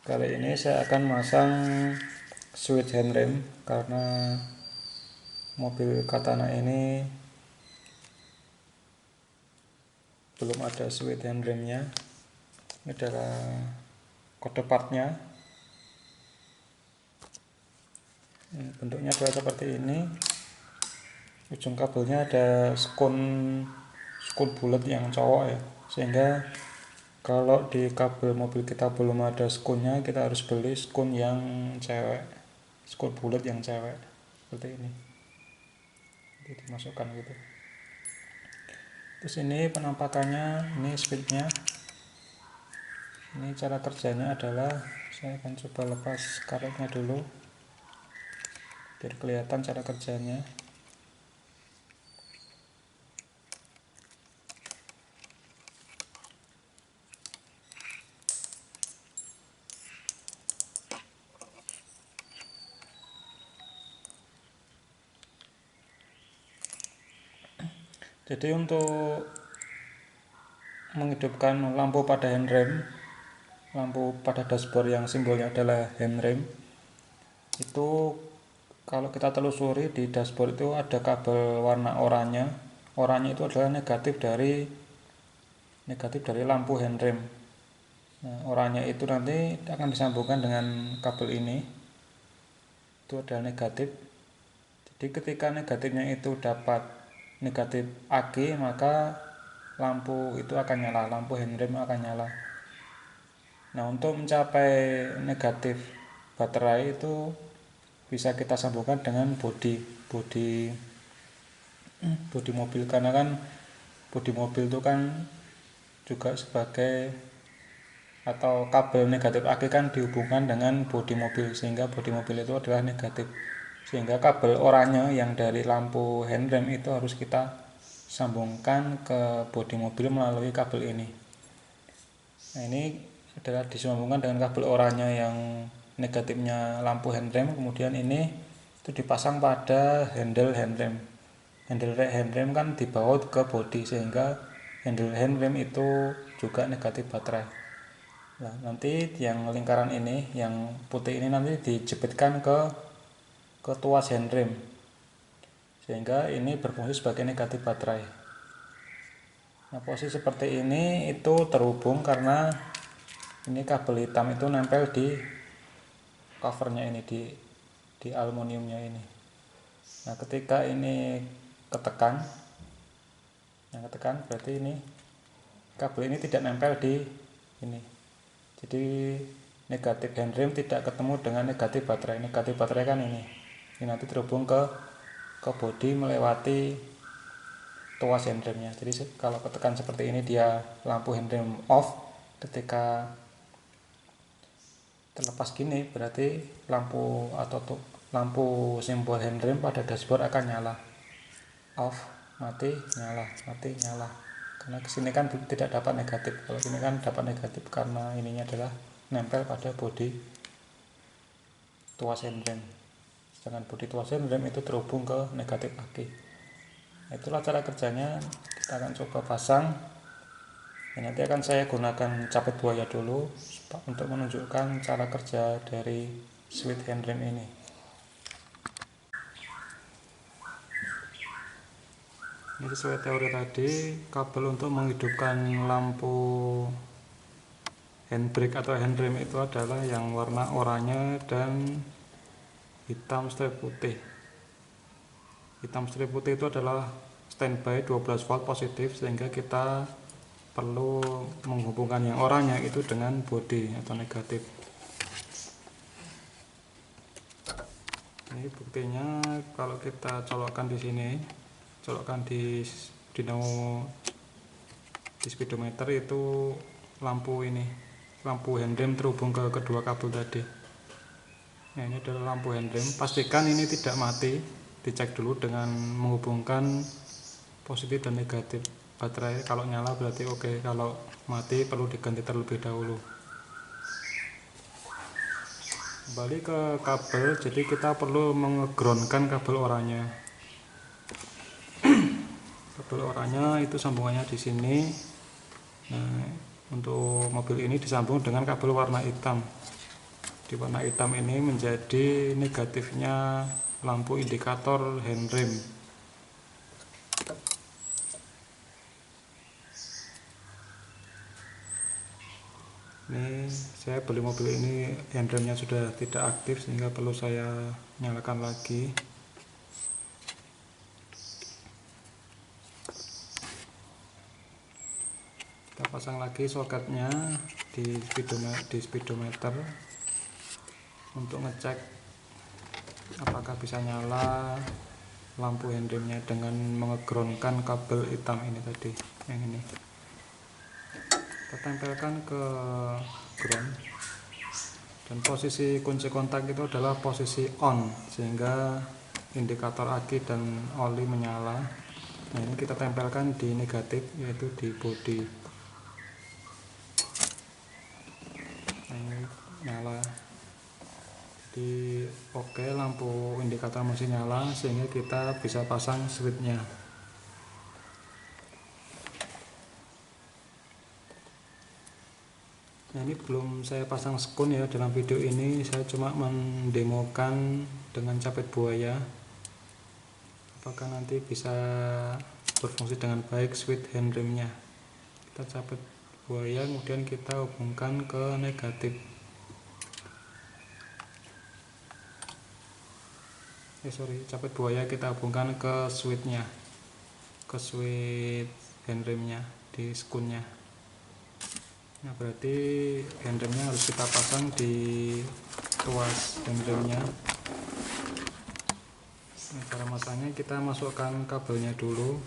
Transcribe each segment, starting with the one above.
Kali ini saya akan masang switch handrem karena mobil Katana ini belum ada switch handremnya. Ini adalah kode partnya. Bentuknya adalah seperti ini. Ujung kabelnya ada skun bulat yang cowok ya, sehingga kalau di kabel mobil kita belum ada skunnya, kita harus beli skun yang cewek, skun bulat yang cewek seperti ini. Jadi dimasukkan gitu. Terus ini penampakannya, ini switchnya. Ini cara kerjanya adalah saya akan coba lepas karetnya dulu biar kelihatan cara kerjanya. Jadi untuk menghidupkan lampu pada handrem, lampu pada dashboard yang simbolnya adalah handrem, itu kalau kita telusuri di dashboard itu ada kabel warna oranye. Oranye itu adalah negatif dari lampu handrem. Nah, oranye itu nanti akan disambungkan dengan kabel ini. Itu adalah negatif. Jadi ketika negatifnya itu dapat negatif AG, maka lampu itu akan nyala, lampu handrem akan nyala. Nah, untuk mencapai negatif baterai itu bisa kita sambungkan dengan bodi mobil, karena kan bodi mobil itu kan juga sebagai, atau kabel negatif AG kan dihubungkan dengan bodi mobil, sehingga bodi mobil itu adalah negatif, sehingga kabel oranye yang dari lampu handrem itu harus kita sambungkan ke bodi mobil melalui kabel ini. Nah, ini adalah disambungkan dengan kabel oranye yang negatifnya lampu handrem, kemudian ini itu dipasang pada handle handrem. Handle handrem kan dibaut ke bodi, sehingga handle handrem itu juga negatif baterai. Nah, nanti yang lingkaran ini, yang putih ini nanti dijepitkan ke tuas handrem, sehingga ini berfungsi sebagai negatif baterai. Nah, posisi seperti ini itu terhubung karena ini kabel hitam itu nempel di covernya ini, di aluminiumnya ini. Nah, ketika ini ketekan berarti ini kabel ini tidak nempel di ini. Jadi negatif handrem tidak ketemu dengan negatif baterai. Negatif baterai kan ini nanti terhubung ke bodi melewati tuas handremnya. Jadi kalau ketekan seperti ini, dia lampu handrem off. Ketika terlepas gini berarti lampu simbol handrem pada dashboard akan nyala, off, mati, nyala, mati, nyala. Karena kesini kan tidak dapat negatif. Kalau sini kan dapat negatif karena ininya adalah nempel pada bodi tuas handrem. Sedangkan bodi tuas handrem itu terhubung ke negatif AG. Itulah cara kerjanya. Kita akan coba pasang. Nanti akan saya gunakan capit buaya dulu untuk menunjukkan cara kerja dari switch handrem ini. Ini sesuai teori tadi, kabel untuk menghidupkan lampu handbrake atau handrem itu adalah yang warna oranye dan hitam strip putih. Hitam strip putih itu adalah standby 12 volt positif, sehingga kita perlu menghubungkan yang oranye itu dengan bodi atau negatif. Ini buktinya kalau kita colokkan di sini, colokkan di dinamo di speedometer, itu lampu handrem terhubung ke kedua kabel tadi. Nah, ini adalah lampu handrem. Pastikan ini tidak mati, dicek dulu dengan menghubungkan positif dan negatif baterai. Kalau nyala berarti oke, kalau mati perlu diganti terlebih dahulu. Kembali ke kabel, jadi kita perlu mengegroundkan kabel oranye. Kabel oranye itu sambungannya di sini. Nah, untuk mobil ini disambung dengan kabel warna hitam. di warna hitam ini menjadi negatifnya lampu indikator handrem. Ini saya beli mobil ini handremnya sudah tidak aktif sehingga perlu saya nyalakan lagi. Kita pasang lagi soketnya di speedometer untuk ngecek apakah bisa nyala lampu handremnya dengan mengegroundkan kabel hitam ini tadi, yang ini kita tempelkan ke ground, dan posisi kunci kontak itu adalah posisi on sehingga indikator aki dan oli menyala. Nah, ini kita tempelkan di negatif, yaitu di bodi. Nah, ini nyala. Jadi oke, lampu indikator masih nyala sehingga kita bisa pasang switchnya. Nah, ini belum saya pasang skun ya, dalam video ini saya cuma mendemokan dengan capit buaya. Apakah nanti bisa berfungsi dengan baik switch handremnya. Kita capit buaya, kemudian kita hubungkan ke negatif. Capit buaya kita hubungkan ke switchnya, ke switch handremnya di skunnya. Nah, berarti handremnya harus kita pasang di tuas handremnya. Nah, cara masangnya kita masukkan kabelnya dulu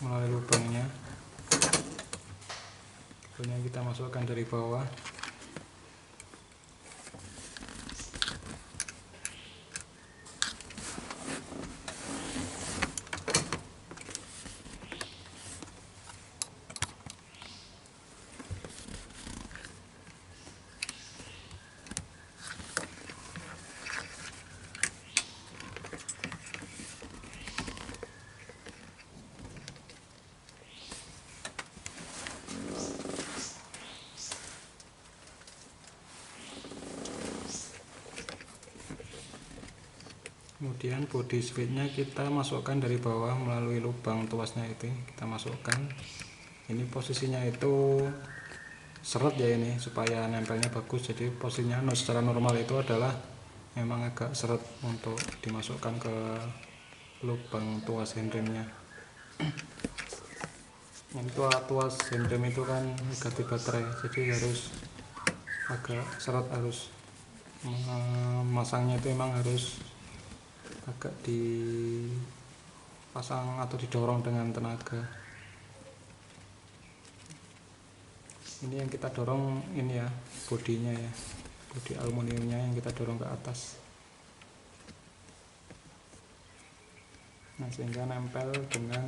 melalui lubangnya. Kabelnya kita masukkan dari bawah. Kemudian body switchnya kita masukkan dari bawah melalui lubang tuasnya itu, kita masukkan. Ini posisinya itu seret ya, ini supaya nempelnya bagus. Jadi posisinya secara normal itu adalah memang agak seret untuk dimasukkan ke lubang tuas handremnya. Ini tuas handrem itu kan negatif baterai, jadi harus agak seret, harus memasangnya itu memang harus agak dipasang atau didorong dengan tenaga. Ini yang kita dorong ini ya, bodinya ya, bodi aluminiumnya yang kita dorong ke atas. Nah, sehingga nempel dengan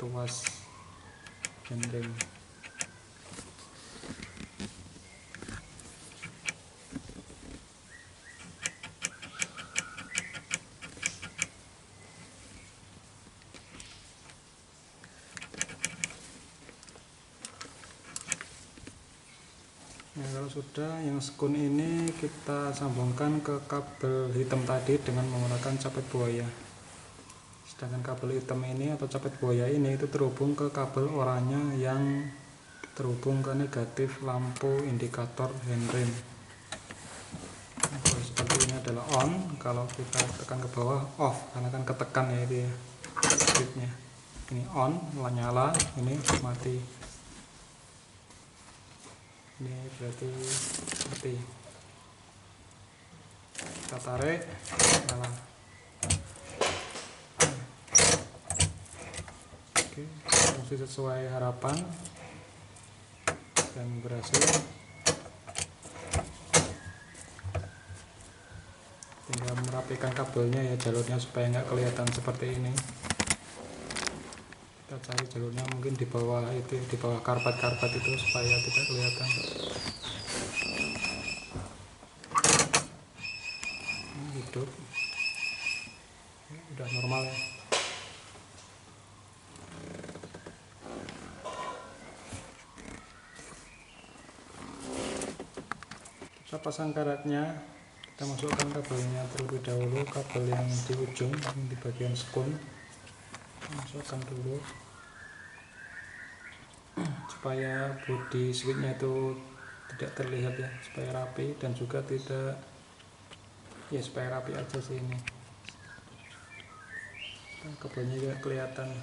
tuas handrem. Nah, kalau sudah, yang skun ini kita sambungkan ke kabel hitam tadi dengan menggunakan capit buaya. Sedangkan kabel hitam ini atau capit buaya ini itu terhubung ke kabel oranye yang terhubung ke negatif lampu indikator handrem. Nah, kalau seperti ini adalah on, kalau kita tekan ke bawah off, karena kan ketekan ya itu ya switchnya. Ini on, nyala, ini mati. Ini berarti mati. Kita tarik, nyala. Oke, fungsi sesuai harapan dan berhasil. Tinggal merapikan kabelnya ya, jalurnya supaya nggak kelihatan seperti ini. Kita cari jalurnya mungkin di bawah itu, di bawah karpet itu supaya tidak kelihatan. Hidup, udah normal ya. Kita pasang karetnya Kita masukkan kabelnya terlebih dahulu, kabel yang di ujung yang di bagian skun masukkan dulu supaya body switchnya itu tidak terlihat ya, supaya rapi dan juga tidak ya, supaya rapi aja sih ini. Kabelnya juga kelihatan.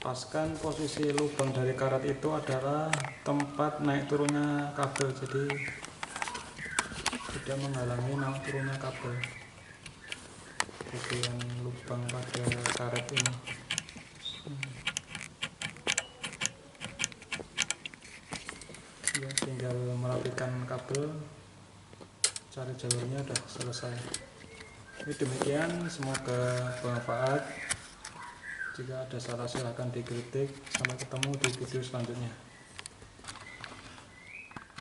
Paskan posisi lubang dari karet itu adalah tempat naik turunnya kabel, jadi tidak menghalangi naik turunnya kabel bagian lubang pada karet ini. Ya, tinggal merapikan kabel, cari jalurnya, udah selesai. Ini demikian, semoga bermanfaat. Jika ada salah silahkan dikritik. Sampai ketemu di video selanjutnya.